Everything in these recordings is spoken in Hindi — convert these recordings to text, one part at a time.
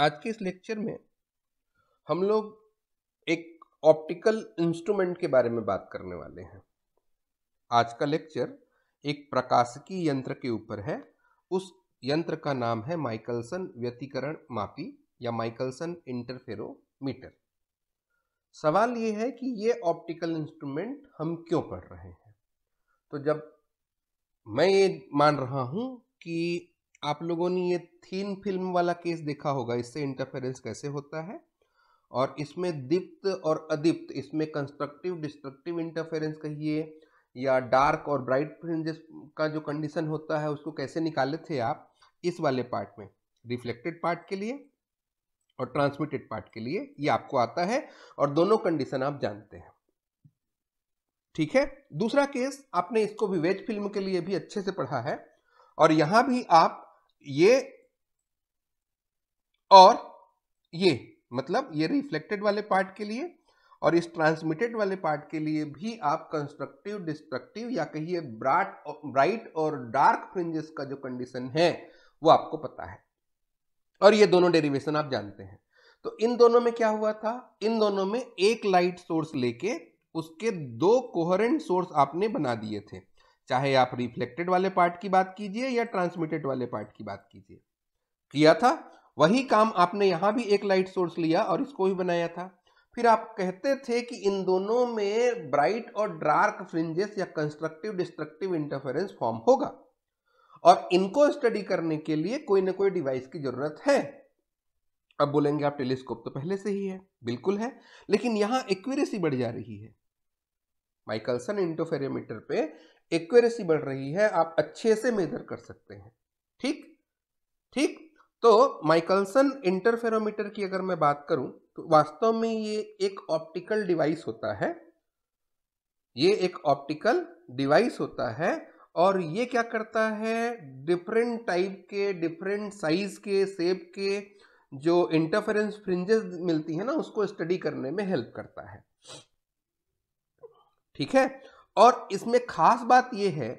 आज के इस लेक्चर में हम लोग एक ऑप्टिकल इंस्ट्रूमेंट के बारे में बात करने वाले हैं। आज का लेक्चर एक प्रकाशिकी यंत्र के ऊपर है। उस यंत्र का नाम है माइकलसन व्यतिकरण मापी या माइकलसन इंटरफेरोमीटर। सवाल ये है कि ये ऑप्टिकल इंस्ट्रूमेंट हम क्यों पढ़ रहे हैं। तो जब मैं ये मान रहा हूं कि आप लोगों ने ये थीन फिल्म वाला केस देखा होगा, इससे इंटरफेरेंस कैसे होता है, और इसमें दीप्त और अदीप्त, इसमें कंस्ट्रक्टिव डिस्ट्रक्टिव इंटरफेरेंस कहिए या डार्क और ब्राइट फ्रिंजेस का जो कंडीशन होता है उसको कैसे निकाले थे आप इस वाले पार्ट में, रिफ्लेक्टेड पार्ट के लिए और ट्रांसमिटेड पार्ट के लिए, ये आपको आता है और दोनों कंडीशन आप जानते हैं। ठीक है। दूसरा केस आपने इसको भी वेज फिल्म के लिए भी अच्छे से पढ़ा है, और यहां भी आप ये और ये मतलब ये रिफ्लेक्टेड वाले पार्ट के लिए और इस ट्रांसमिटेड वाले पार्ट के लिए भी आप कंस्ट्रक्टिव डिस्ट्रक्टिव या कहिए ब्राइट और डार्क फ्रिंजेस का जो कंडीशन है वो आपको पता है, और ये दोनों डेरिवेशन आप जानते हैं। तो इन दोनों में क्या हुआ था, इन दोनों में एक लाइट सोर्स लेके उसके दो कोहेरेंट सोर्स आपने बना दिए थे, चाहे आप रिफ्लेक्टेड वाले पार्ट की बात कीजिए या ट्रांसमिटेड वाले पार्ट की बात कीजिए। किया था वही काम आपने यहां भी, एक लाइट सोर्स लिया और इसको भी बनाया था। फिर आप कहते थे कि इन दोनों में ब्राइट और डार्क फ्रिंजेस या कंस्ट्रक्टिव डिस्ट्रक्टिव इंटरफेरेंस फॉर्म होगा, और इनको स्टडी करने के लिए कोई ना कोई डिवाइस की जरूरत है। अब बोलेंगे आप टेलीस्कोप तो पहले से ही है, बिल्कुल है, लेकिन यहां एक्यूरेसी बढ़ जा रही है। माइकलसन इंटरफेरोमीटर पे एक्यूरेसी बढ़ रही है, आप अच्छे से मेजर कर सकते हैं। ठीक ठीक। तो माइकलसन इंटरफेरोमीटर की अगर मैं बात करूं तो वास्तव में ये एक ऑप्टिकल डिवाइस होता है। ये एक ऑप्टिकल डिवाइस होता है, और ये क्या करता है, डिफरेंट टाइप के, डिफरेंट साइज के, शेप के जो इंटरफेरेंस फ्रिंजेस मिलती है ना, उसको स्टडी करने में हेल्प करता है। ठीक है। और इसमें खास बात यह है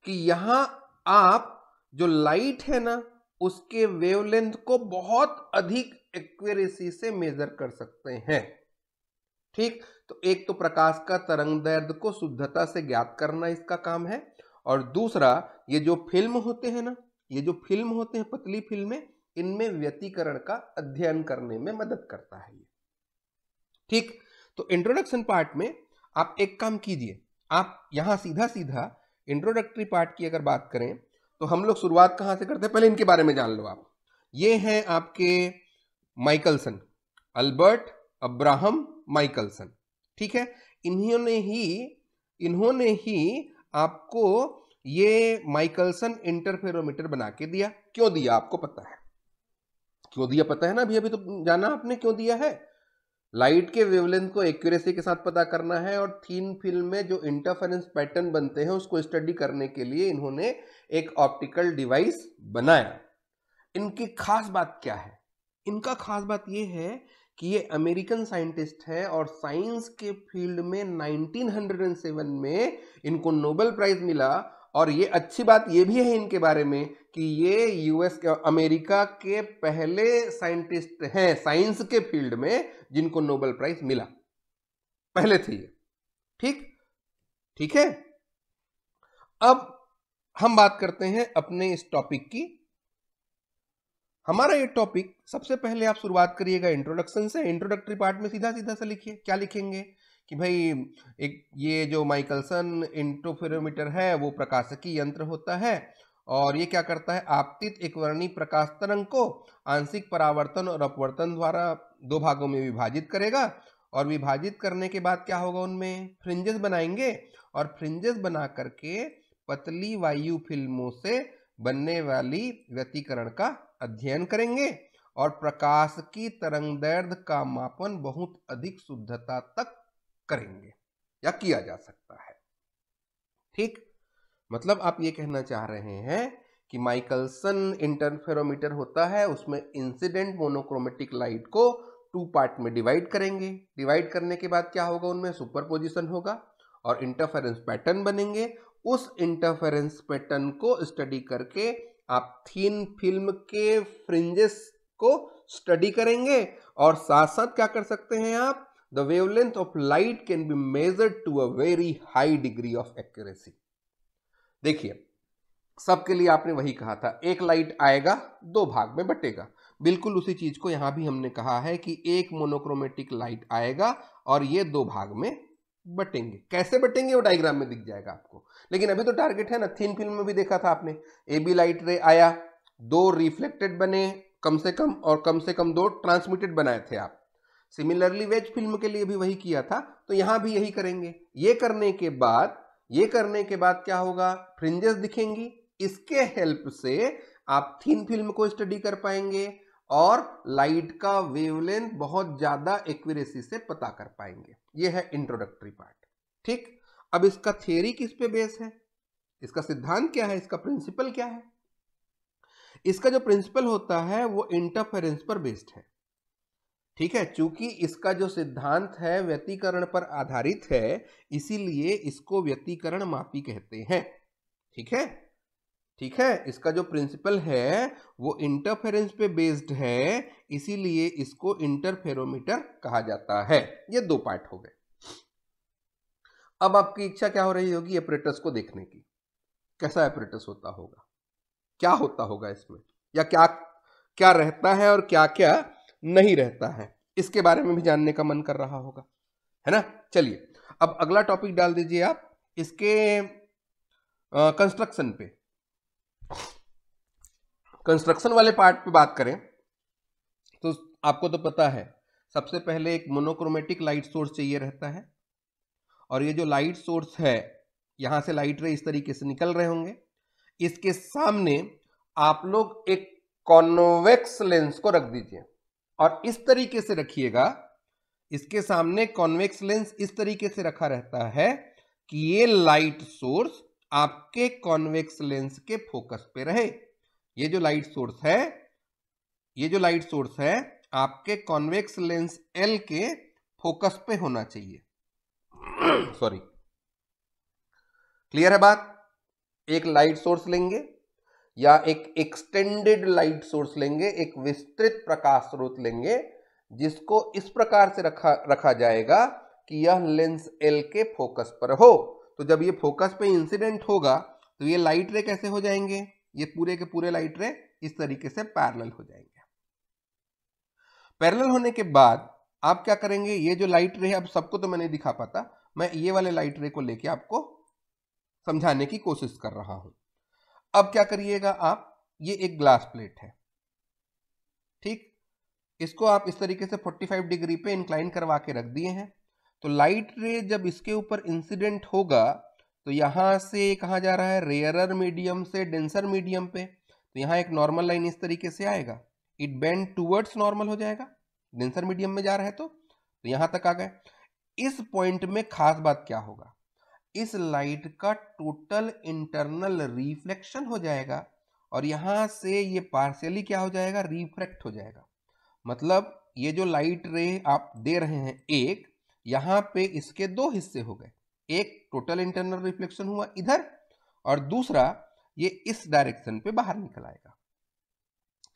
कि यहां आप जो लाइट है ना उसके वेवलेंथ को बहुत अधिक एक्यूरेसी से मेजर कर सकते हैं। ठीक। तो एक तो प्रकाश का तरंग दैर्ध्य को शुद्धता से ज्ञात करना इसका काम है, और दूसरा ये जो फिल्म होते हैं ना, ये जो फिल्म होते हैं पतली फिल्में, इनमें व्यतिकरण का अध्ययन करने में मदद करता है ये। ठीक। तो इंट्रोडक्शन पार्ट में आप एक काम कीजिए, आप यहां सीधा सीधा इंट्रोडक्टरी पार्ट की अगर बात करें तो हम लोग शुरुआत कहां से करते हैं, पहले इनके बारे में जान लो आप। ये हैं आपके माइकलसन, अल्बर्ट अब्राहम माइकलसन। ठीक है। इन्होंने ही आपको ये माइकलसन इंटरफेरोमीटर बना के दिया। क्यों दिया आपको पता है, क्यों दिया पता है ना, अभी तो जाना आपने क्यों दिया है। लाइट के वेवलेंथ को एक्यूरेसी के साथ पता करना है, और थीन फिल्म में जो इंटरफेरेंस पैटर्न बनते हैं उसको स्टडी करने के लिए इन्होंने एक ऑप्टिकल डिवाइस बनाया। इनकी खास बात क्या है, इनका खास बात यह है कि ये अमेरिकन साइंटिस्ट है, और साइंस के फील्ड में 1907 में इनको नोबेल प्राइज मिला। और ये अच्छी बात ये भी है इनके बारे में कि ये यूएस अमेरिका के पहले साइंटिस्ट हैं साइंस के फील्ड में जिनको नोबेल प्राइज मिला, पहले थे ये। ठीक ठीक है। अब हम बात करते हैं अपने इस टॉपिक की। हमारा ये टॉपिक, सबसे पहले आप शुरुआत करिएगा इंट्रोडक्शन से। इंट्रोडक्टरी पार्ट में सीधा सीधा सा लिखिए, क्या लिखेंगे कि भाई एक ये जो माइकलसन इंटरफेरोमीटर है वो प्रकाशिकी यंत्र होता है, और ये क्या करता है, आपतित एकवर्णी प्रकाश तरंग को आंशिक परावर्तन और अपवर्तन द्वारा दो भागों में विभाजित करेगा, और विभाजित करने के बाद क्या होगा, उनमें फ्रिंजेस बनाएंगे, और फ्रिंजेस बना करके पतली वायु फिल्मों से बनने वाली व्यतिकरण का अध्ययन करेंगे, और प्रकाश की तरंग दैर्ध्य का मापन बहुत अधिक शुद्धता तक करेंगे या किया जा सकता है। ठीक। मतलब आप ये कहना चाह रहे हैं कि माइकलसन इंटरफेरोमीटर होता है, उसमें इंसिडेंट मोनोक्रोमेटिक लाइट को 2 पार्ट में डिवाइड करेंगे। डिवाइड करने के बाद क्या होगा, उनमें सुपरपोजिशन होगा और इंटरफेरेंस पैटर्न बनेंगे। उस इंटरफेरेंस पैटर्न को स्टडी करके आप थीन फिल्म के फ्रिंजेस को स्टडी करेंगे और साथ साथ क्या कर सकते हैं आप, the wavelength of light can be measured to a very high degree of accuracy. देखिए सबके लिए आपने वही कहा था, एक लाइट आएगा दो भाग में बटेगा, बिल्कुल उसी चीज को यहां भी हमने कहा है कि एक मोनोक्रोमेटिक लाइट आएगा और ये दो भाग में बटेंगे। कैसे बटेंगे वो डायग्राम में दिख जाएगा आपको, लेकिन अभी तो टारगेट है ना। थिन फिल्म में भी देखा था आपने, ए बी लाइट रे आया, दो रिफ्लेक्टेड बने कम से कम और कम से कम दो ट्रांसमिटेड बनाए थे आप। सिमिलरली वेज फिल्म के लिए भी वही किया था, तो यहां भी यही करेंगे। ये करने के बाद क्या होगा, फ्रिंजेस दिखेंगी, इसके हेल्प से आप थिन फिल्म को स्टडी कर पाएंगे और लाइट का वेवलेंथ बहुत ज्यादा एक्यूरेसी से पता कर पाएंगे। ये है इंट्रोडक्टरी पार्ट। ठीक, अब इसका थियरी किस पे बेस है, इसका सिद्धांत क्या है, इसका प्रिंसिपल क्या है? इसका जो प्रिंसिपल होता है वो इंटरफेरेंस पर बेस्ड है। ठीक है, चूंकि इसका जो सिद्धांत है व्यतिकरण पर आधारित है, इसीलिए इसको व्यतिकरण मापी कहते हैं। ठीक है, ठीक है, इसका जो प्रिंसिपल है वो इंटरफेरेंस पे बेस्ड है, इसीलिए इसको इंटरफेरोमीटर कहा जाता है। ये दो पार्ट हो गए। अब आपकी इच्छा क्या हो रही होगी एपरेटस को देखने की, कैसा एपरेटस होता होगा, क्या होता होगा इसमें, या क्या क्या रहता है और क्या क्या नहीं रहता है, इसके बारे में भी जानने का मन कर रहा होगा, है ना। चलिए अब अगला टॉपिक डाल दीजिए आप इसके कंस्ट्रक्शन पे। कंस्ट्रक्शन वाले पार्ट पे बात करें तो आपको तो पता है, सबसे पहले एक मोनोक्रोमेटिक लाइट सोर्स चाहिए रहता है, और ये जो लाइट सोर्स है यहां से लाइट रे इस तरीके से निकल रहे होंगे, इसके सामने आप लोग एक कॉन्वेक्स लेंस को रख दीजिए और इस तरीके से रखिएगा, इसके सामने कॉन्वेक्स लेंस इस तरीके से रखा रहता है कि ये लाइट सोर्स आपके कॉन्वेक्स लेंस के फोकस पे रहे। ये जो लाइट सोर्स है आपके कॉन्वेक्स लेंस एल के फोकस पे होना चाहिए। सॉरी, क्लियर है बात? एक लाइट सोर्स लेंगे या एक एक्सटेंडेड लाइट सोर्स लेंगे, एक विस्तृत प्रकाश स्रोत लेंगे, जिसको इस प्रकार से रखा जाएगा कि यह लेंस एल के फोकस पर हो। तो जब ये फोकस पे इंसिडेंट होगा तो ये लाइट रे कैसे हो जाएंगे, ये पूरे के पूरे लाइट रे इस तरीके से पैरेलल हो जाएंगे। पैरेलल होने के बाद आप क्या करेंगे, ये जो लाइट रे है, अब सबको तो मैं नहीं दिखा पाता, मैं ये वाले लाइट रे को लेके आपको समझाने की कोशिश कर रहा हूं। अब क्या करिएगा आप, ये एक ग्लास प्लेट है, ठीक, इसको आप इस तरीके से 45 डिग्री पे इंक्लाइन करवा के रख दिए हैं। तो लाइट रे जब इसके ऊपर इंसिडेंट होगा तो यहां से कहां जा रहा है, रेयरर मीडियम से डेंसर मीडियम पे, तो यहां एक नॉर्मल लाइन इस तरीके से आएगा, इट बेंड टूवर्ड्स नॉर्मल हो जाएगा, डेंसर मीडियम में जा रहा है तो यहां तक आ गए। इस पॉइंट में खास बात क्या होगा, इस लाइट का टोटल इंटरनल रिफ्लेक्शन हो जाएगा और यहां से ये पार्शियली क्या हो जाएगा, रिफ्रैक्ट हो जाएगा। मतलब ये जो लाइट रे आप दे रहे हैं एक, यहां पे इसके दो हिस्से हो गए, एक टोटल इंटरनल रिफ्लेक्शन हुआ इधर और दूसरा ये इस डायरेक्शन पे बाहर निकल आएगा।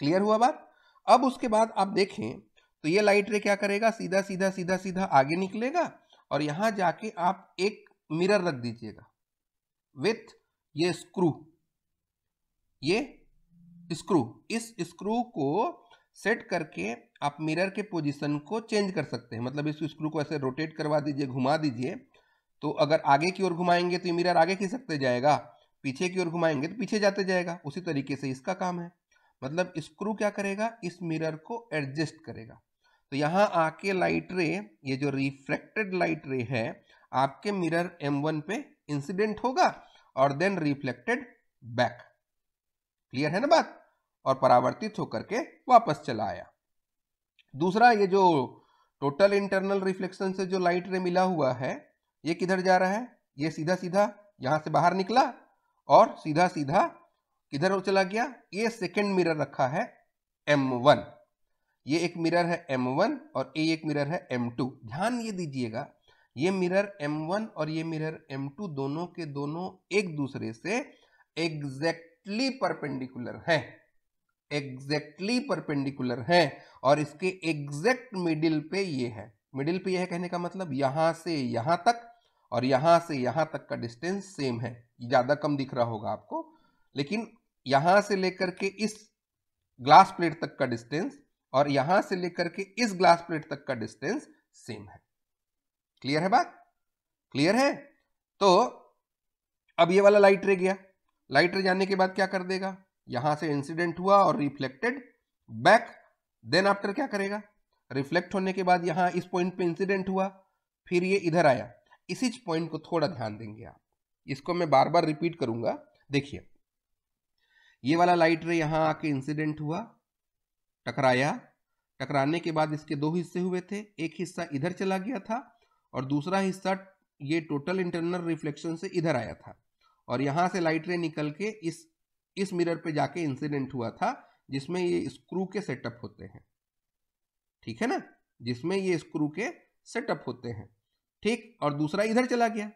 क्लियर हुआ बात? अब उसके बाद आप देखें तो ये लाइट रे क्या करेगा, सीधा सीधा सीधा सीधा आगे निकलेगा और यहां जाके आप एक मिरर रख दीजिएगा विथ ये स्क्रू, इस स्क्रू को सेट करके आप मिरर के पोजीशन को चेंज कर सकते हैं। मतलब इस स्क्रू को ऐसे रोटेट करवा दीजिए, घुमा दीजिए, तो अगर आगे की ओर घुमाएंगे तो ये मिरर आगे खिसकते जाएगा, पीछे की ओर घुमाएंगे तो पीछे जाते जाएगा। उसी तरीके से इसका काम है, मतलब स्क्रू क्या करेगा, इस मिरर को एडजस्ट करेगा। तो यहां आके लाइट रे, ये जो रिफ्लेक्टेड लाइट रे है, आपके मिरर M1 पे इंसिडेंट होगा और देन रिफ्लेक्टेड बैक। क्लियर है ना बात? और परावर्तित होकर के वापस चला आया। दूसरा, ये जो टोटल इंटरनल रिफ्लेक्शन से जो लाइट रे मिला हुआ है, ये किधर जा रहा है, ये सीधा सीधा यहां से बाहर निकला और सीधा सीधा किधर चला गया, ये सेकेंड मिरर रखा है M1, ये एक मिरर है M1 और ये एक मिरर है M2। ध्यान ये दीजिएगा, ये मिरर M1 और ये मिरर M2 दोनों के दोनों एक दूसरे से एग्जैक्टली परपेंडिकुलर हैं। एग्जैक्टली परपेंडिकुलर हैं और इसके एग्जैक्ट मिडिल पे ये है। मिडिल पे यह है कहने का मतलब यहां से यहां तक और यहां से यहां तक का डिस्टेंस सेम है। ज्यादा कम दिख रहा होगा आपको, लेकिन यहां से लेकर के इस ग्लास प्लेट तक का डिस्टेंस और यहां से लेकर के इस ग्लास प्लेट तक का डिस्टेंस सेम है। क्लियर है बात? क्लियर है? तो अब ये वाला लाइट रे गया, लाइट रे जाने के बाद क्या कर देगा, यहां से इंसिडेंट हुआ और रिफ्लेक्टेड बैक, देन आफ्टर क्या करेगा, रिफ्लेक्ट होने के बाद यहां इस पॉइंट पे इंसिडेंट हुआ, फिर ये इधर आया। इसी पॉइंट को थोड़ा ध्यान देंगे आप, इसको मैं बार बार रिपीट करूंगा। देखिए ये वाला लाइट रे यहां आके इंसिडेंट हुआ, टकराया, टकराने के बाद इसके दो हिस्से हुए थे, एक हिस्सा इधर चला गया था और दूसरा हिस्सा ये टोटल इंटरनल रिफ्लेक्शन से इधर आया था और यहां से लाइट रे निकल के इस मिरर पे जाके इंसिडेंट हुआ था, जिसमें ये स्क्रू के सेटअप होते हैं। ठीक है ना, जिसमें ये स्क्रू के सेटअप होते हैं। ठीक, और दूसरा इधर चला गया।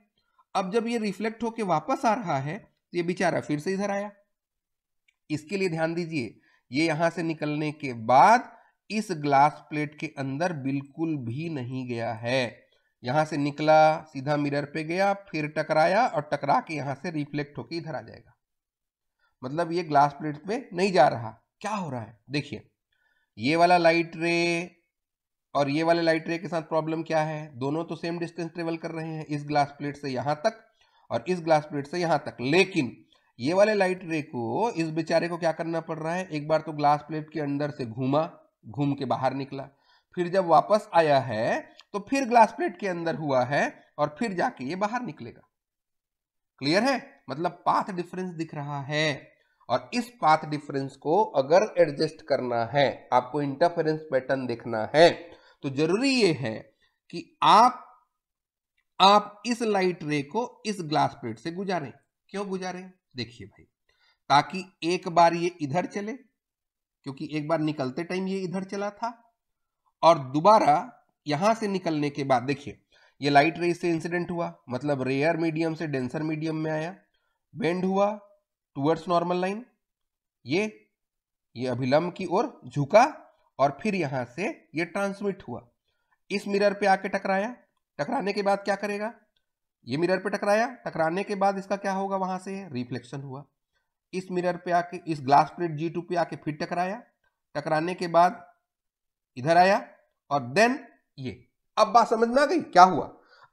अब जब ये रिफ्लेक्ट होके वापस आ रहा है तो ये बेचारा फिर से इधर आया। इसके लिए ध्यान दीजिए, ये यहां से निकलने के बाद इस ग्लास प्लेट के अंदर बिल्कुल भी नहीं गया है। यहां से निकला, सीधा मिरर पे गया, फिर टकराया और टकरा के यहां से रिफ्लेक्ट होके इधर आ जाएगा। मतलब ये ग्लास प्लेट पे नहीं जा रहा। क्या हो रहा है देखिए, ये वाला लाइट रे और ये वाले लाइट रे के साथ प्रॉब्लम क्या है, दोनों तो सेम डिस्टेंस ट्रेवल कर रहे हैं, इस ग्लास प्लेट से यहां तक और इस ग्लास प्लेट से यहां तक, लेकिन ये वाले लाइट रे को, इस बेचारे को क्या करना पड़ रहा है, एक बार तो ग्लास प्लेट के अंदर से घूमा, घूम के बाहर निकला, फिर जब वापस आया है तो फिर ग्लास प्लेट के अंदर हुआ है और फिर जाके ये बाहर निकलेगा। क्लियर है? मतलब पाथ डिफरेंस दिख रहा है और इस पाथ डिफरेंस को अगर एडजस्ट करना है, आपको इंटरफेरेंस पैटर्न देखना है, तो जरूरी ये है कि आप इस लाइट रे को इस ग्लास प्लेट से गुजारें। क्यों गुजारें? देखिए भाई, ताकि एक बार ये इधर चले, क्योंकि एक बार निकलते टाइम ये इधर चला था, और दोबारा यहां से निकलने के बाद देखिए ये लाइट रे से इंसिडेंट हुआ, मतलब रेयर मीडियम से डेंसर मीडियम में आया, बेंड हुआ टुवर्ड्स नॉर्मल लाइन, ये अभिलंब की ओर झुका और फिर यहां से ये ट्रांसमिट हुआ, इस मिरर पे आके टकराया, टकराने के बाद क्या करेगा, ये मिरर पे टकराया, टकराने के बाद इसका क्या होगा, वहां से रिफ्लेक्शन हुआ, इस मिरर पे आके, इस ग्लास प्लेट G2 पे आके फिर टकराया, टकराने के बाद इधर आया और देन ये। अब बात समझ में आ गई क्या हुआ?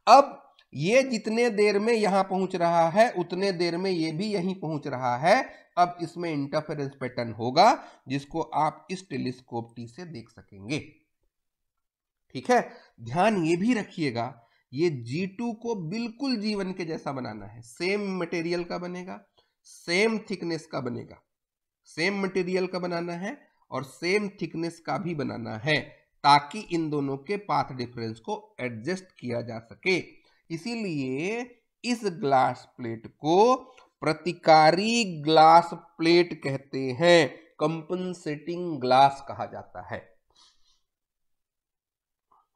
अब ये जितने देर में यहां पहुंच रहा है उतने देर में ये भी यहीं पहुंच रहा है। अब इसमें इंटरफेरेंस पैटर्न होगा जिसको आप इस टेलीस्कोप टी से देख सकेंगे। ठीक है, ध्यान ये भी रखिएगा, ये G2 को बिल्कुल G1 के जैसा बनाना है, सेम मटेरियल का बनेगा, सेम थिकनेस का बनेगा, सेम मटेरियल का बनाना है और सेम थिकनेस का भी बनाना है, ताकि इन दोनों के पाथ डिफरेंस को एडजस्ट किया जा सके। इसीलिए इस ग्लास प्लेट को प्रतिकारी ग्लास प्लेट कहते हैं, कंपनसेटिंग ग्लास कहा जाता है।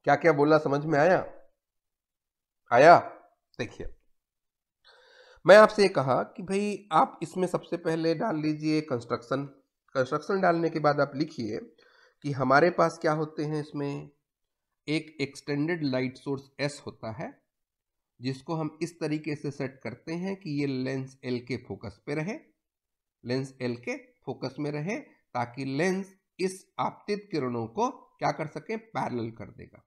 क्या क्या बोला, समझ में आया? देखिए, मैं आपसे कहा कि भाई आप इसमें सबसे पहले डाल लीजिए कंस्ट्रक्शन डालने के बाद आप लिखिए कि हमारे पास क्या होते हैं, इसमें एक एक्सटेंडेड लाइट सोर्स S होता है, जिसको हम इस तरीके से सेट करते हैं कि ये लेंस L के फोकस पे रहे, लेंस L के फोकस में रहे, ताकि लेंस इस आपतित किरणों को क्या कर सके, पैरेलल कर देगा।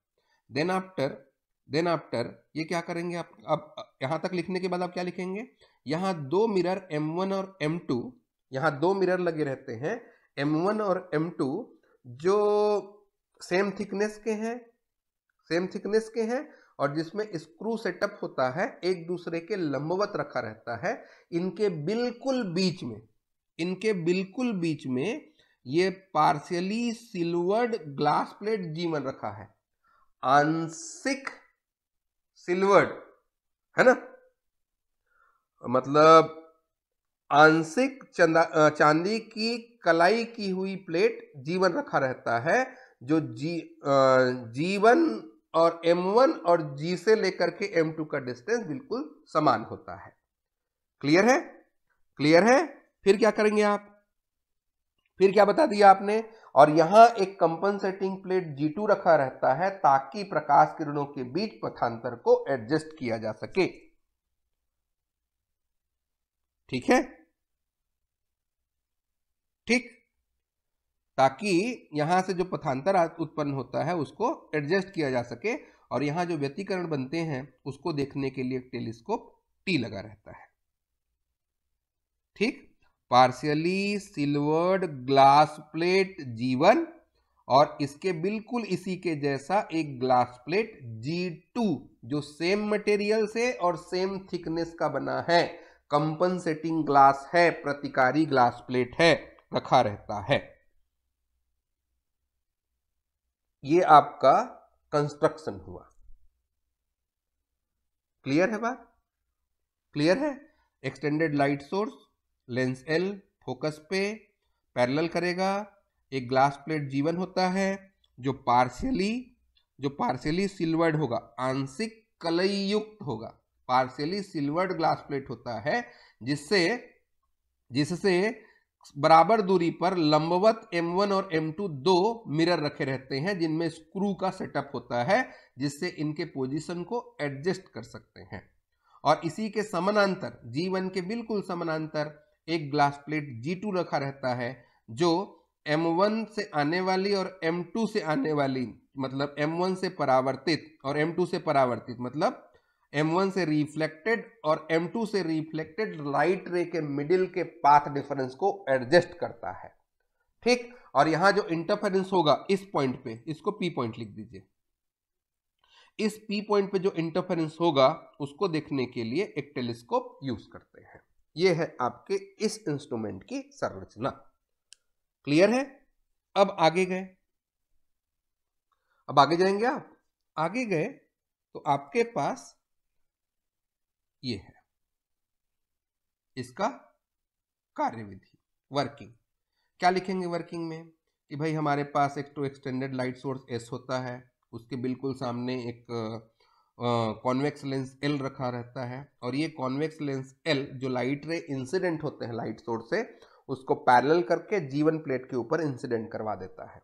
देन आफ्टर ये क्या करेंगे आप, अब यहां तक लिखने के बाद आप क्या लिखेंगे, यहां दो मिरर M1 और M2, यहां दो मिरर लगे रहते हैं M1 और M2, जो सेम थिकनेस के हैं और जिसमें स्क्रू सेटअप होता है, एक दूसरे के लंबवत रखा रहता है। इनके बिल्कुल बीच में ये partially silvered glass plate G1 रखा है, आंशिक सिल्वर्ड है ना, मतलब आंशिक चांदी की कलाई की हुई प्लेट G1 रखा रहता है, जो G1 और M1 और G से लेकर के M2 का डिस्टेंस बिल्कुल समान होता है। क्लियर है? फिर क्या करेंगे आप, फिर क्या बता दिया आपने, और यहां एक कंपनसेटिंग प्लेट G2 रखा रहता है ताकि प्रकाश किरणों के बीच पथांतर को एडजस्ट किया जा सके। ठीक है, ठीक, ताकि यहां से जो पथांतर उत्पन्न होता है उसको एडजस्ट किया जा सके, और यहां जो व्यतिकरण बनते हैं उसको देखने के लिए टेलीस्कोप टी लगा रहता है। ठीक, partially silvered glass plate G1 और इसके बिल्कुल इसी के जैसा एक ग्लास प्लेट G2 जो सेम मटेरियल से और सेम थिकनेस का बना है, कंपनसेटिंग ग्लास है, प्रतिकारी ग्लास प्लेट है, रखा रहता है। ये आपका कंस्ट्रक्शन हुआ। क्लियर है बात? क्लियर है? Extended light source, lens L focus पे पैरेलल करेगा, एक ग्लास प्लेट G1 होता है जो पार्शियली सिल्वर्ड होगा, आंशिक कलई युक्त होगा, पार्शियली सिल्वर्ड ग्लास प्लेट होता है जिससे बराबर दूरी पर लंबवत M1 और M2 दो मिरर रखे रहते हैं जिनमें स्क्रू का सेटअप होता है जिससे इनके पोजीशन को एडजस्ट कर सकते हैं। और इसी के समानांतर G1 के बिल्कुल समानांतर एक ग्लास प्लेट G2 रखा रहता है जो M1 से आने वाली और M2 से आने वाली, मतलब M1 से परावर्तित और M2 से परावर्तित, मतलब M1 से रिफ्लेक्टेड और M2 से रिफ्लेक्टेड लाइट रे के मिडिल के पाथ डिफरेंस को एडजस्ट करता है। ठीक, और यहां जो इंटरफेरेंस होगा इस पॉइंट पे, इसको P पॉइंट लिख दीजिए, इस P पॉइंट पे जो इंटरफेरेंस होगा उसको देखने के लिए एक टेलीस्कोप यूज करते हैं। ये है आपके इस इंस्ट्रूमेंट की संरचना। क्लियर है? अब आगे गए, अब आगे जाएंगे आप, आगे गए तो आपके पास ये है इसका कार्यविधि, वर्किंग। क्या लिखेंगे वर्किंग में कि भाई हमारे पास एक तो एक्सटेंडेड लाइट सोर्स S होता है, उसके बिल्कुल सामने एक कॉन्वेक्स लेंस L रखा रहता है, और ये कॉन्वेक्स लेंस L जो लाइट रे इंसिडेंट होते हैं लाइट सोर्स से उसको पैरेलल करके G1 प्लेट के ऊपर इंसिडेंट करवा देता है।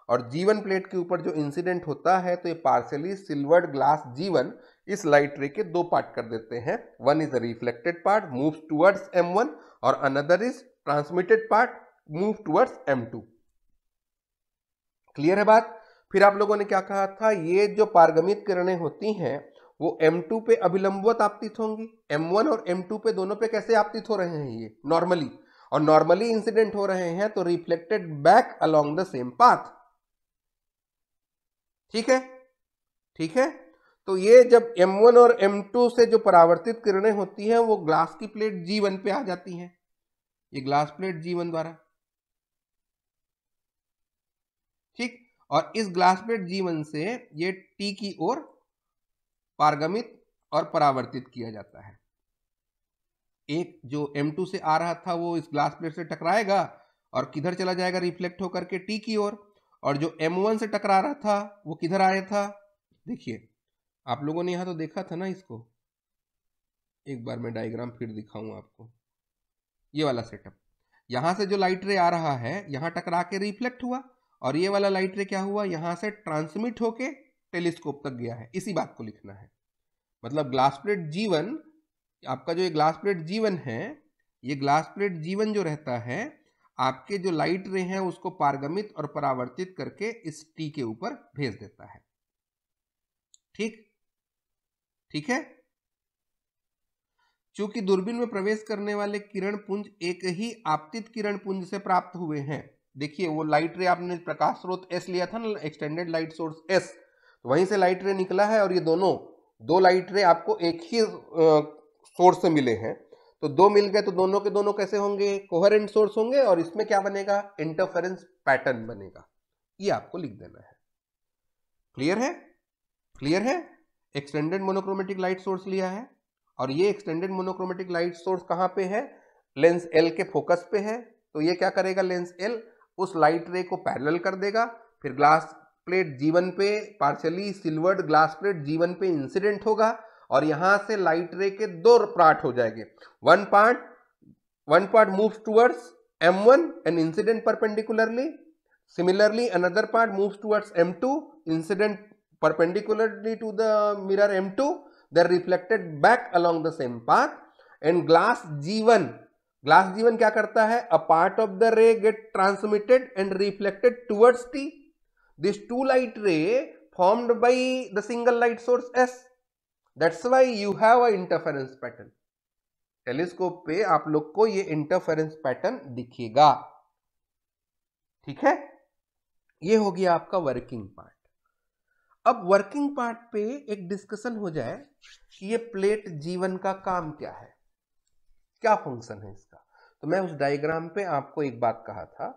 और G1 प्लेट के ऊपर जो इंसिडेंट होता है तो ये पार्शियली सिल्वर्ड ग्लास G1 इस लाइट रे के दो पार्ट कर देते हैं। One is the reflected part moves towards M1 और another is transmitted part move towards M2। Clear है बात? फिर आप लोगों ने क्या कहा था, ये जो पारगमित किरणें होती हैं वो M2 पे अभिलंबवत आपतित होंगी, M1 और M2 पे दोनों पे कैसे आपतित हो रहे हैं, ये नॉर्मली, और नॉर्मली इंसिडेंट हो रहे हैं तो reflected back along the same path. ठीक है, ठीक है, तो ये जब M1 और M2 से जो परावर्तित किरणें होती हैं वो ग्लास की प्लेट G1 पे आ जाती हैं, ये ग्लास प्लेट G1 द्वारा। ठीक, और इस ग्लास प्लेट G1 से ये T की ओर पारगमित और परावर्तित किया जाता है। एक जो M2 से आ रहा था वो इस ग्लास प्लेट से टकराएगा और किधर चला जाएगा, रिफ्लेक्ट होकर के T की ओर, और जो M1 से टकरा रहा था वो किधर आया था, देखिए आप लोगों ने यहां तो देखा था ना इसको, एक बार मैं डायग्राम फिर दिखाऊं आपको, ये वाला सेटअप, यहां से जो लाइट रे आ रहा है यहां टकरा के रिफ्लेक्ट हुआ, और ये वाला लाइट रे क्या हुआ, यहां से ट्रांसमिट होके टेलीस्कोप तक गया है। इसी बात को लिखना है, मतलब ग्लास प्लेट G1, आपका जो ये ग्लास प्लेट G1 है, ये ग्लास प्लेट G1 जो रहता है आपके जो लाइट रे हैं उसको पारगमित और परावर्तित करके इस T के ऊपर भेज देता है। ठीक, ठीक है, चूंकि दूरबीन में प्रवेश करने वाले किरण पुंज एक ही आपतित किरण पुंज से प्राप्त हुए हैं, देखिए वो लाइट रे आपने प्रकाश स्रोत S लिया था ना, एक्सटेंडेड लाइट सोर्स S, तो वहीं से लाइट रे निकला है, और ये दोनों दो लाइट रे आपको एक ही सोर्स से मिले हैं, तो दो मिल गए तो दोनों के दोनों कैसे होंगे, कोहेरेंट सोर्स होंगे, और इसमें क्या बनेगा, इंटरफेरेंस पैटर्न बनेगा। ये आपको लिख देना है। क्लियर है? क्लियर है? एक्सटेंडेड मोनोक्रोमेटिक लाइट सोर्स लिया है, और ये एक्सटेंडेड मोनोक्रोमेटिक लाइट सोर्स कहां पे है, लेंस L के फोकस पे है, तो ये क्या करेगा, लेंस L उस लाइट रे को पैरेलल कर देगा, फिर ग्लास प्लेट G1 पे partially silvered glass plate G1 पे इंसिडेंट होगा, और यहां से लाइट रे के दो पार्ट हो जाएंगे, one part moves towards M1 an incident perpendicularly. Similarly, another part moves towards M2 incident perpendicularly to the mirror M2. They're reflected back along the same path. And glass G1 क्या करता है? A part of the ray get transmitted and reflected towards T. These two light ray formed by the single light source S. That's why you have a interference pattern. Telescope पे आप लोग को ये इंटरफेरेंस पैटर्न दिखेगा, ठीक है। ये हो गया आपका वर्किंग पार्ट। अब वर्किंग पार्ट पे एक डिस्कशन हो जाए कि ये प्लेट G1 का काम क्या है, क्या फंक्शन है इसका। तो मैं उस डायग्राम पे आपको एक बात कहा था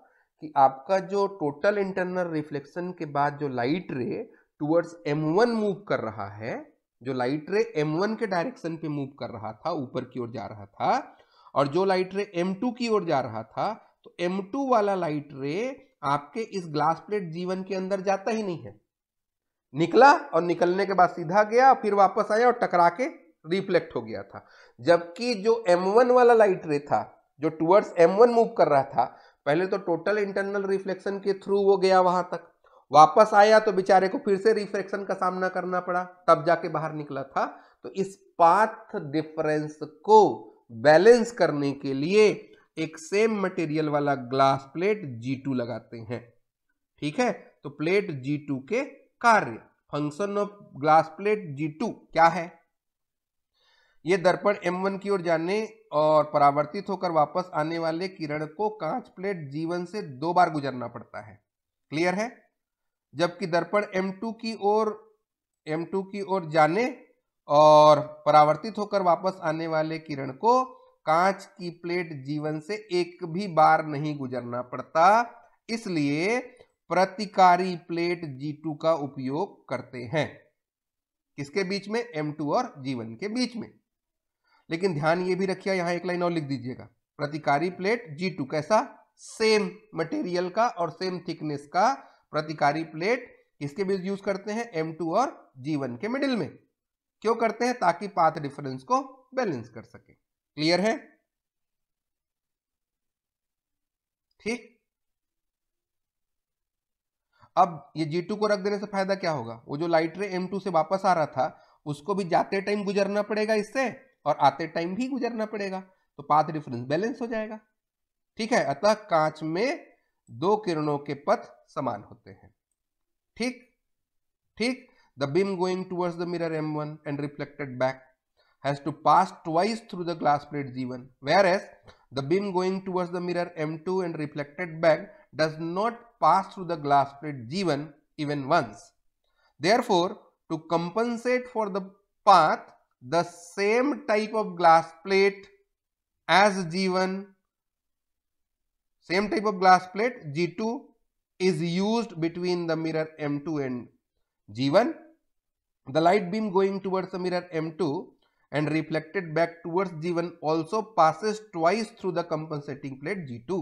कि आपका जो टोटल इंटरनल रिफ्लेक्शन के बाद जो लाइट रे टुवर्ड्स M1 मूव कर रहा है, जो लाइट रे M1 के डायरेक्शन पे मूव कर रहा था, ऊपर की ओर जा रहा था, और जो लाइट रे M2 की ओर जा रहा था, तो M2 वाला लाइट रे आपके इस ग्लास प्लेट G1 के अंदर जाता ही नहीं है, निकला और निकलने के बाद सीधा गया, फिर वापस आया और टकरा के रिफ्लेक्ट हो गया था। जबकि जो M1 वाला लाइट रे था, जो टुवर्ड्स M1 मूव कर रहा था, पहले तो टोटल इंटरनल रिफ्लेक्शन के थ्रू वो गया वहां तक, वापस आया तो बेचारे को फिर से रिफ्लेक्शन का सामना करना पड़ा, तब जाके बाहर निकला था। तो इस पाथ डिफरेंस को बैलेंस करने के लिए एक सेम मटेरियल वाला ग्लास प्लेट G2 लगाते हैं, ठीक है। तो प्लेट G2 के कार्य, function of glass plate G2 क्या है? ये दर्पण M1 की ओर जाने और परावर्तित होकर वापस आने वाले किरण को कांच प्लेट G1 से 2 बार गुजरना पड़ता है, क्लियर है। जबकि दर्पण M2 की ओर जाने और परावर्तित होकर वापस आने वाले किरण को कांच की प्लेट G1 से एक भी बार नहीं गुजरना पड़ता, इसलिए प्रतिकारी प्लेट G2 का उपयोग करते हैं। किसके बीच में? M2 और G1 के बीच में। लेकिन ध्यान ये भी रखिए, यहां एक लाइन और लिख दीजिएगा, प्रतिकारी प्लेट G2 कैसा? सेम मटेरियल का और सेम थिकनेस का प्रतिकारी प्लेट किसके बीच यूज करते हैं? M2 और G1 के मिडिल में। क्यों करते हैं? ताकि पाथ डिफरेंस को बैलेंस कर सके। क्लियर है? ठीक। अब ये G2 को रख देने से फायदा क्या होगा? वो जो लाइट रे M2 से वापस आ रहा था, उसको भी जाते टाइम गुजरना पड़ेगा इससे, और आते टाइम भी गुजरना पड़ेगा, तो पाथ डिफरेंस बैलेंस हो जाएगा, ठीक है। अतः कांच में दो किरणों के पथ समान होते हैं, ठीक ठीक। The beam going towards the mirror M1 and reflected back has to pass twice through the glass plate G1, whereas the beam going towards the mirror M2 and reflected back does not pass through the glass plate G1 even once. Therefore, to compensate for the path, the same type of glass plate as G1, same type of glass plate G2 is used between the mirror M2 and G1. The light beam going towards the mirror M2 and reflected back towards G1 also passes twice through the compensating plate G2.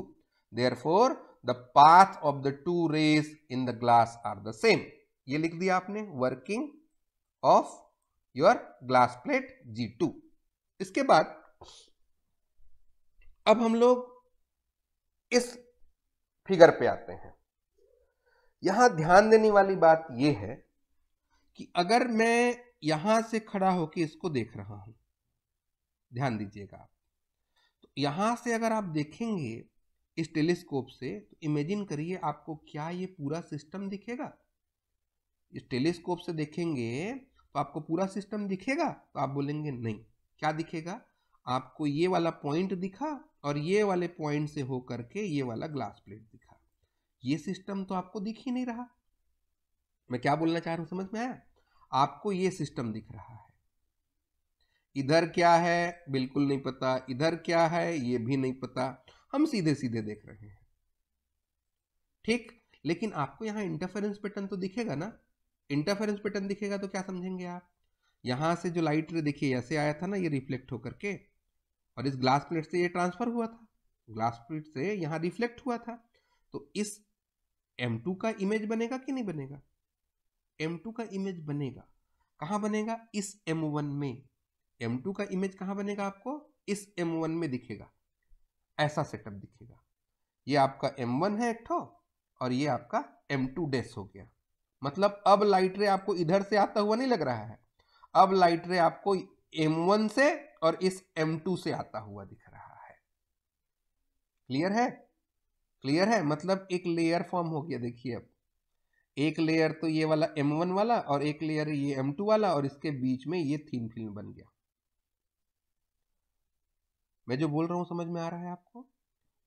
Therefore, the path of the two rays in the glass are the same. ये लिख दिया आपने, working of your glass plate G2। इसके बाद अब हम लोग इस फिगर पे आते हैं। यहां ध्यान देने वाली बात यह है कि अगर मैं यहां से खड़ा होकर इसको देख रहा हूं, ध्यान दीजिएगा आप, तो यहां से अगर आप देखेंगे इस टेलीस्कोप से, तो इमेजिन करिए आपको क्या ये पूरा सिस्टम दिखेगा? इस टेलीस्कोप से देखेंगे तो आपको पूरा सिस्टम दिखेगा? तो आप बोलेंगे नहीं। क्या दिखेगा? आपको ये वाला पॉइंट दिखा और ये वाले पॉइंट से होकर के ये वाला ग्लास प्लेट दिखा। ये सिस्टम तो आपको दिख ही नहीं रहा। मैं क्या बोलना चाह रहा हूं, समझ में आया? आपको ये सिस्टम दिख रहा है, इधर क्या है बिल्कुल नहीं पता, इधर क्या है ये भी नहीं पता, हम सीधे सीधे देख रहे हैं, ठीक। लेकिन आपको यहां इंटरफेरेंस पैटर्न तो दिखेगा ना। इंटरफेरेंस पैटर्न दिखेगा तो क्या समझेंगे आप? यहां से जो लाइट रे देखिए ऐसे आया था ना, ये रिफ्लेक्ट होकर के, और इस ग्लास प्लेट से ये ट्रांसफर हुआ था, ग्लास प्लेट से यहां रिफ्लेक्ट हुआ था। तो इस M2 का इमेज बनेगा कि नहीं बनेगा? M2 का इमेज बनेगा। कहां बनेगा? इस M1 में। M2 का इमेज कहां बनेगा? आपको इस M1 में दिखेगा, ऐसा सेटअप दिखेगा। ये आपका M1 है एक ठो, और ये आपका M2 डैश हो गया। मतलब अब लाइट रे आपको इधर से आता हुआ नहीं लग रहा है, अब लाइट रे आपको M1 से और इस M2 से आता हुआ दिख रहा है। क्लियर है? क्लियर है? मतलब एक लेयर फॉर्म हो गया। देखिए अब एक लेयर तो ये वाला M1 वाला और एक लेयर ये M2 वाला, और इसके बीच में ये थिन फिल्म बन गया। मैं जो बोल रहा हूं समझ में आ रहा है आपको?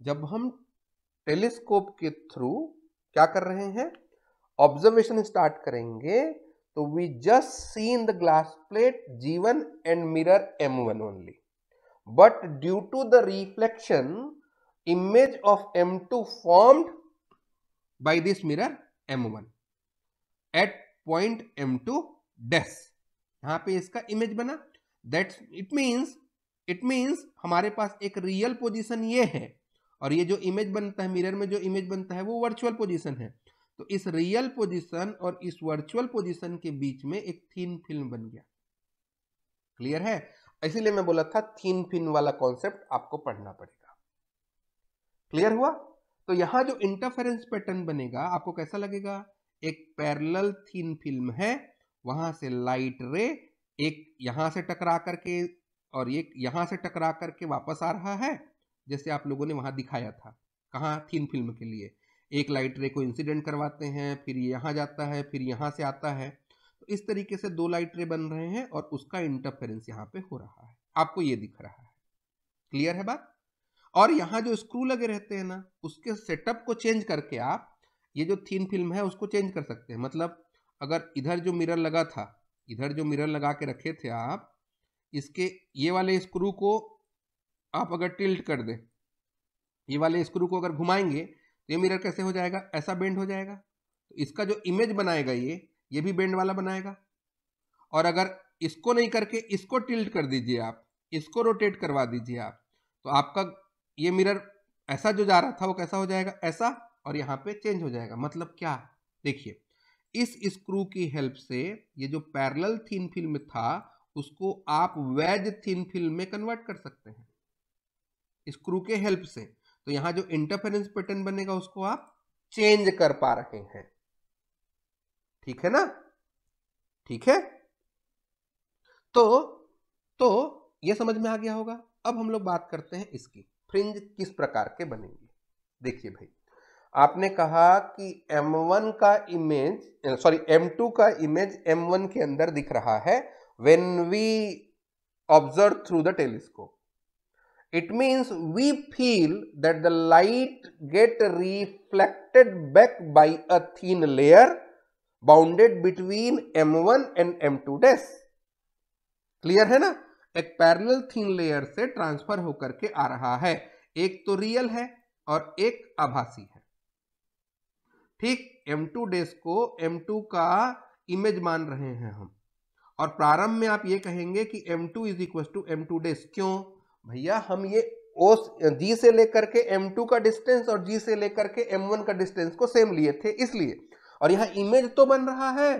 जब हम टेलीस्कोप के थ्रू क्या कर रहे हैं, ऑब्जर्वेशन स्टार्ट करेंगे, तो we just see in the glass plate G1 and mirror M1 only, but due to the reflection image of M2 formed by this mirror M1 at point M2 dash, यहां पे इसका इमेज बना। दैट्स इट मीन्स हमारे पास एक रियल पोजीशन ये है, और ये जो इमेज बनता है मिरर में, जो इमेज बनता है वो वर्चुअल पोजीशन है। तो इस रियल पोजीशन और इस वर्चुअल पोजीशन के बीच में एक थिन फिल्म बन गया। क्लियर है? इसीलिए मैं बोला था थिन फिल्म वाला कॉन्सेप्ट आपको पढ़ना पड़ेगा। क्लियर हुआ? तो यहां जो इंटरफेरेंस पैटर्न बनेगा आपको कैसा लगेगा? एक पैरेलल थिन फिल्म है, वहां से लाइट रे एक यहां से टकरा करके और एक यहां से टकरा करके वापस आ रहा है, जैसे आप लोगों ने वहां दिखाया था। कहां? थिन फिल्म के लिए एक लाइट रे को इंसिडेंट करवाते हैं, फिर यहां जाता है, फिर यहां से आता है। तो इस तरीके से दो लाइट रे बन रहे हैं और उसका इंटरफेरेंस यहां पे हो रहा है, आपको ये दिख रहा है। क्लियर है बात? और यहां जो स्क्रू लगे रहते हैं ना, उसके सेटअप को चेंज करके आप ये जो थिन फिल्म है उसको चेंज कर सकते हैं। मतलब अगर इधर जो मिरर लगा था, इधर जो मिरर लगा के रखे थे आप, इसके ये वाले स्क्रू को आप अगर टिल्ट कर दें, ये वाले स्क्रू को अगर घुमाएंगे तो ये मिरर कैसे हो जाएगा? ऐसा बेंड हो जाएगा। तो इसका जो इमेज बनाएगा ये भी बेंड वाला बनाएगा। और अगर इसको नहीं करके इसको टिल्ट कर दीजिए आप, इसको रोटेट करवा दीजिए आप, तो आपका ये मिरर ऐसा जो जा रहा था वो कैसा हो जाएगा? ऐसा, और यहां पे चेंज हो जाएगा। मतलब क्या? देखिए इस स्क्रू की हेल्प से ये जो पैरेलल थिन फिल्म था उसको आप वेज थिन फिल्म में कन्वर्ट कर सकते हैं स्क्रू के हेल्प से। तो यहां जो इंटरफेरेंस पैटर्न बनेगा उसको आप चेंज कर पा रहे हैं। ठीक है ना? ठीक है? तो ये समझ में आ गया होगा। अब हम लोग बात करते हैं इसकी फ्रिंज किस प्रकार के बनेंगे। देखिए भाई, आपने कहा कि M1 का इमेज M2 का इमेज M1 के अंदर दिख रहा है when we observe through the telescope. It means we feel that the light get reflected back by a thin layer bounded between M1 and M2 dash. Clear है ना? एक पैरेलल थिन लेयर से ट्रांसफर होकर के आ रहा है। एक तो रियल है और एक आभासी है। ठीक, M2 डैश को M2 का इमेज मान रहे हैं हम, और प्रारंभ में आप ये कहेंगे कि M2 is equal to M2 dash. क्यों भैया? हम ये G से लेकर के M2 का डिस्टेंस और G से लेकर के M1 का डिस्टेंस को सेम लिए थे इसलिए। और यहां इमेज तो बन रहा है,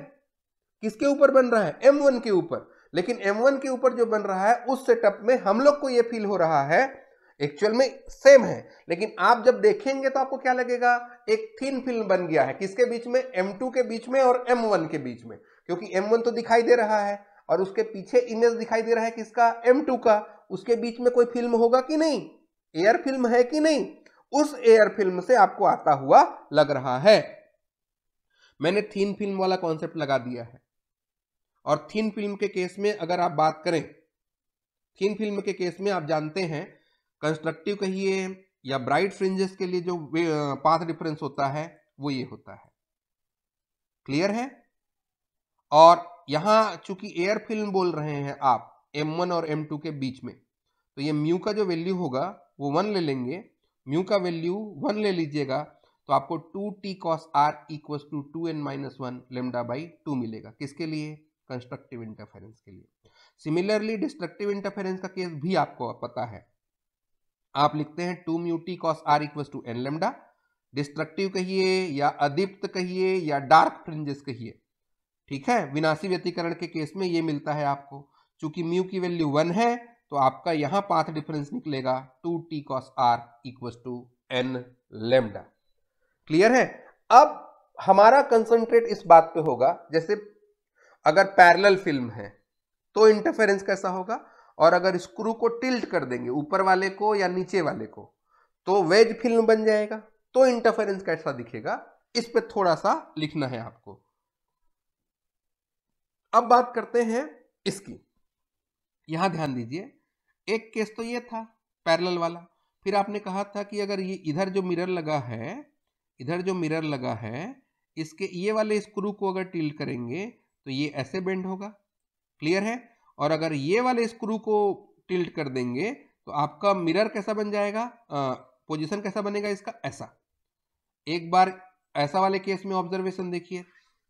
किसके ऊपर बन रहा है? M1 के ऊपर। लेकिन M1 के ऊपर जो बन रहा है उस सेटअप में हम लोग को ये फील हो रहा है एक्चुअल में सेम है, लेकिन आप जब देखेंगे तो आपको क्या लगेगा? एक थिन फिल्म बन गया है। किसके बीच में? M2 के बीच में और M1 के बीच में। क्योंकि M1 तो दिखाई दे रहा है और उसके पीछे इमेज दिखाई दे रहा है किसका? M2 का। उसके बीच में कोई फिल्म होगा कि नहीं? एयर फिल्म है कि नहीं? उस एयर फिल्म से आपको आता हुआ लग रहा है। मैंने थिन फिल्म वाला कॉन्सेप्ट लगा दिया है। और थिन फिल्म के केस में अगर आप बात करें, थिन फिल्म के केस में आप जानते हैं कंस्ट्रक्टिव कहिए या ब्राइट फ्रिंजेस के लिए जो पाथ डिफरेंस होता है वो ये होता है। क्लियर है? और यहां चूंकि एयर फिल्म बोल रहे हैं आप M1 और M2 के बीच में, तो ये म्यू का जो वैल्यू होगा वो 1 ले लेंगे। म्यू का वैल्यू 1 ले लीजिएगा तो आपको 2t cos r equal to 2n-1 lambda by 2 मिलेगा। किसके लिए? कंस्ट्रक्टिव इंटरफेरेंस के लिए। सिमिलरली डिस्ट्रक्टिव इंटरफेरेंस का केस भी आपको पता है। आप लिखते हैं 2 mu t cos r equal to n lambda. Destructive कहिए या अदीप्त कहिए या डार्क फ्रिंजेस कहिए, ठीक है, विनाशी व्यतिकरण के केस में ये मिलता है आपको। चूंकि म्यू की वैल्यू 1 है तो आपका यहां पाथ डिफरेंस निकलेगा 2t cos r equal to n lambda. Clear है? अब हमारा कंसंट्रेट इस बात पे होगा, जैसे अगर पैरेलल फिल्म है तो इंटरफेरेंस कैसा होगा, और अगर स्क्रू को टिल्ट कर देंगे ऊपर वाले को या नीचे वाले को तो वेज फिल्म बन जाएगा, तो इंटरफेरेंस कैसा दिखेगा, इस पे थोड़ा सा लिखना है आपको। अब बात करते हैं इसकी। यहां ध्यान दीजिए, एक केस तो ये था पैरेलल वाला, फिर आपने कहा था कि अगर ये इधर जो मिरर लगा है, इधर जो मिरर लगा है, इसके ये वाले स्क्रू को अगर टिल्ट करेंगे तो ये ऐसे बेंड होगा। क्लियर है? और अगर ये वाले स्क्रू को टिल्ट कर देंगे तो आपका मिरर कैसा बन जाएगा, पोजीशन कैसा बनेगा इसका, ऐसा। एक बार ऐसा वाले केस में ऑब्जर्वेशन देखिए,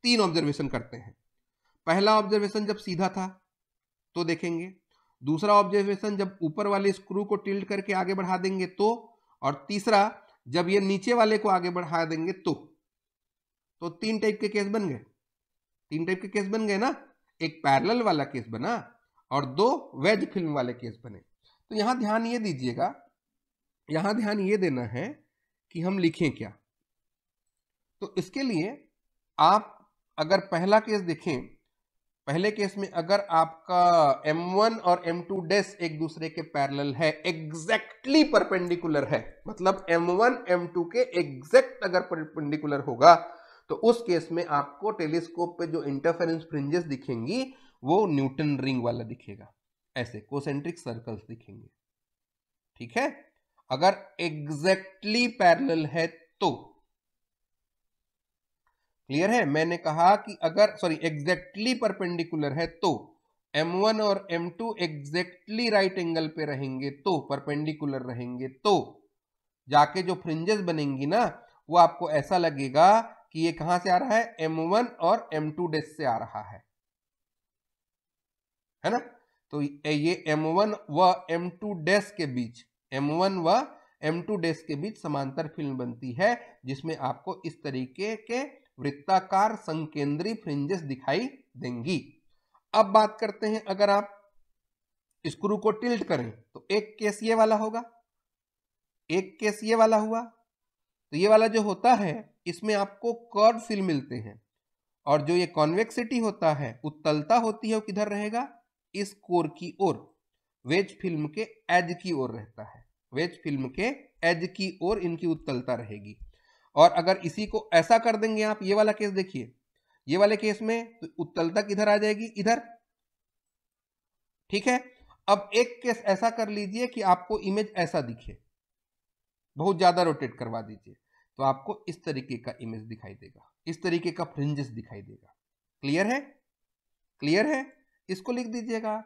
3 ऑब्जर्वेशन करते हैं। पहला ऑब्जर्वेशन जब सीधा था तो देखेंगे, दूसरा ऑब्जर्वेशन जब ऊपर वाले स्क्रू को टिल्ट करके आगे बढ़ा देंगे तो, और तीसरा जब ये नीचे वाले को आगे बढ़ा देंगे तो 3 टाइप के केस बन गए। 3 टाइप के केस बन गए ना, एक पैरेलल वाला केस बना और 2 वेज फिल्म वाले केस बने। तो यहां ध्यान ये दीजिएगा, यहां ध्यान ये देना है कि हम लिखें क्या। तो इसके लिए आप अगर पहला केस देखें, पहले केस में अगर आपका M1 और M2 डैश एक दूसरे के पैरेलल है, एग्जैक्टली परपेंडिकुलर है, मतलब M1 M2 के एग्जैक्ट अगर परपेंडिकुलर होगा तो उस केस में आपको टेलीस्कोप पे जो इंटरफेरेंस फ्रिंजेस दिखेंगी वो न्यूटन रिंग वाला दिखेगा, ऐसे कोसेंट्रिक सर्कल्स दिखेंगे। ठीक है? अगर एग्जैक्टली पैरेलल है तो। क्लियर है? मैंने कहा कि अगर एग्जैक्टली परपेंडिकुलर है तो M1 और M2 एग्जैक्टली राइट एंगल पे रहेंगे, तो परपेंडिकुलर रहेंगे, तो जाके जो फ्रिंजेस बनेंगी ना वो आपको ऐसा लगेगा कि ये कहां से आ रहा है, M1 और M2 डैश से आ रहा है ना? तो ये M1 व M2 डैश के बीच, M1 व M2 डैश के बीच समांतर फिल्म बनती है, जिसमें आपको इस तरीके के वृत्ताकार संकेंद्री फ्रिंजेस दिखाई देंगी। अब बात करते हैं, अगर आप स्क्रू को टिल्ट करें तो एक केस ये वाला होगा, एक केस ये वाला हुआ। तो ये वाला जो होता है इसमें आपको कर्व फिल्म मिलते हैं, और जो ये कॉन्वेक्सिटी होता है, उत्तलता होती है, वो किधर रहेगा, इस कोर की ओर, वेज फिल्म के एज की ओर रहता है, वेज फिल्म के एज की ओर इनकी उत्तलता रहेगी। और अगर इसी को ऐसा कर देंगे आप, ये वाला केस देखिए, ये वाले केस में तो उत्तलता किधर आ जाएगी, इधर। ठीक है? अब एक केस ऐसा कर लीजिए कि आपको इमेज ऐसा दिखे, बहुत ज्यादा रोटेट करवा दीजिए तो आपको इस तरीके का इमेज दिखाई देगा, इस तरीके का फ्रिंजेस दिखाई देगा। क्लियर है? क्लियर है? इसको लिख दीजिएगा।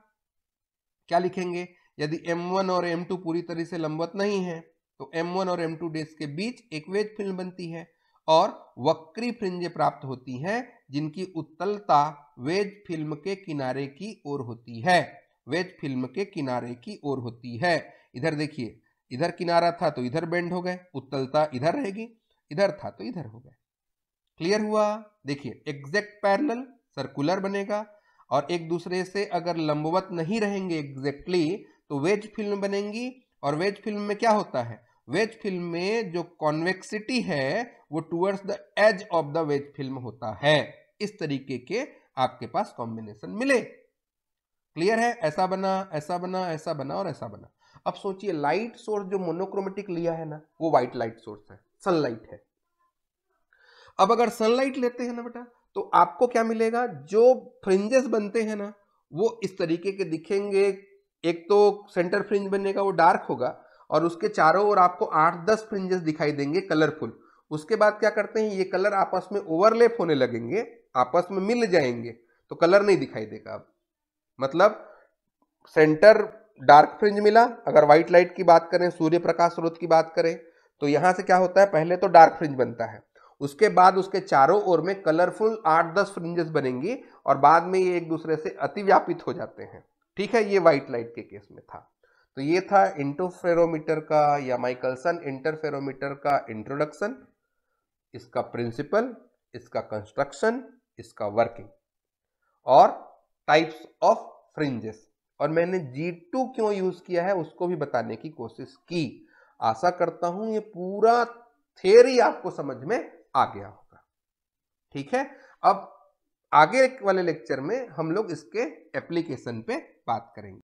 क्या लिखेंगे? यदि M1 और M2 पूरी तरह से लंबवत नहीं है तो M1 और M2 डैश के बीच एक वेज फिल्म बनती है और वक्री फ्रिंजें प्राप्त होती हैं, जिनकी उत्तलता वेज फिल्म के किनारे की ओर होती है, वेज फिल्म के किनारे की ओर होती है। इधर देखिए, इधर किनारा था तो इधर बेंड हो गए, उत्तलता इधर रहेगी, इधर था तो इधर हो गए। क्लियर हुआ? देखिए, एग्जैक्ट पैरेलल सर्कुलर बनेगा, और एक दूसरे से अगर लंबवत नहीं रहेंगे एग्जैक्टली तो वेज फिल्म बनेंगी। और वेज फिल्म में क्या होता है, वेज फिल्म में जो कॉन्वेक्सिटी है वो towards the edge of the wedge film होता है। इस तरीके के आपके पास कॉम्बिनेशन मिले। क्लियर है? ऐसा बना, ऐसा बना, ऐसा बना और ऐसा बना। अब सोचिए, लाइट सोर्स जो मोनोक्रोमेटिक लिया है ना, वो व्हाइट लाइट सोर्स है, सनलाइट है। अब अगर सनलाइट लेते हैं ना बेटा, तो आपको क्या मिलेगा, जो फ्रिंजेस बनते हैं ना वो इस तरीके के दिखेंगे। एक तो सेंटर फ्रिंज बनेगा, वो डार्क होगा, और उसके चारों ओर आपको 8-10 फ्रिंजेस दिखाई देंगे कलरफुल। उसके बाद क्या करते हैं, ये कलर आपस में ओवरलैप होने लगेंगे, आपस में मिल जाएंगे, तो कलर नहीं दिखाई देगा। अब मतलब सेंटर डार्क फ्रिंज मिला, अगर व्हाइट लाइट की बात करें, सूर्य प्रकाश स्रोत की बात करें, तो यहां से क्या होता है, पहले तो डार्क फ्रिंज बनता है, उसके बाद उसके चारों ओर में कलरफुल 8-10 फ्रिंजेस बनेंगी, और बाद में ये एक दूसरे से अतिव्यापित हो जाते हैं। ठीक है? ये व्हाइट लाइट के केस में था। तो ये था इंटरफेरोमीटर का या माइकलसन इंटरफेरोमीटर का इंट्रोडक्शन, इसका प्रिंसिपल, इसका कंस्ट्रक्शन, इसका वर्किंग और टाइप्स ऑफ फ्रिंजेस। और मैंने G2 क्यों यूज किया है उसको भी बताने की कोशिश की। आशा करता हूं ये पूरा थ्योरी आपको समझ में आ गया होगा। ठीक है, अब आगे वाले लेक्चर में हम लोग इसके एप्लीकेशन पे बात करेंगे।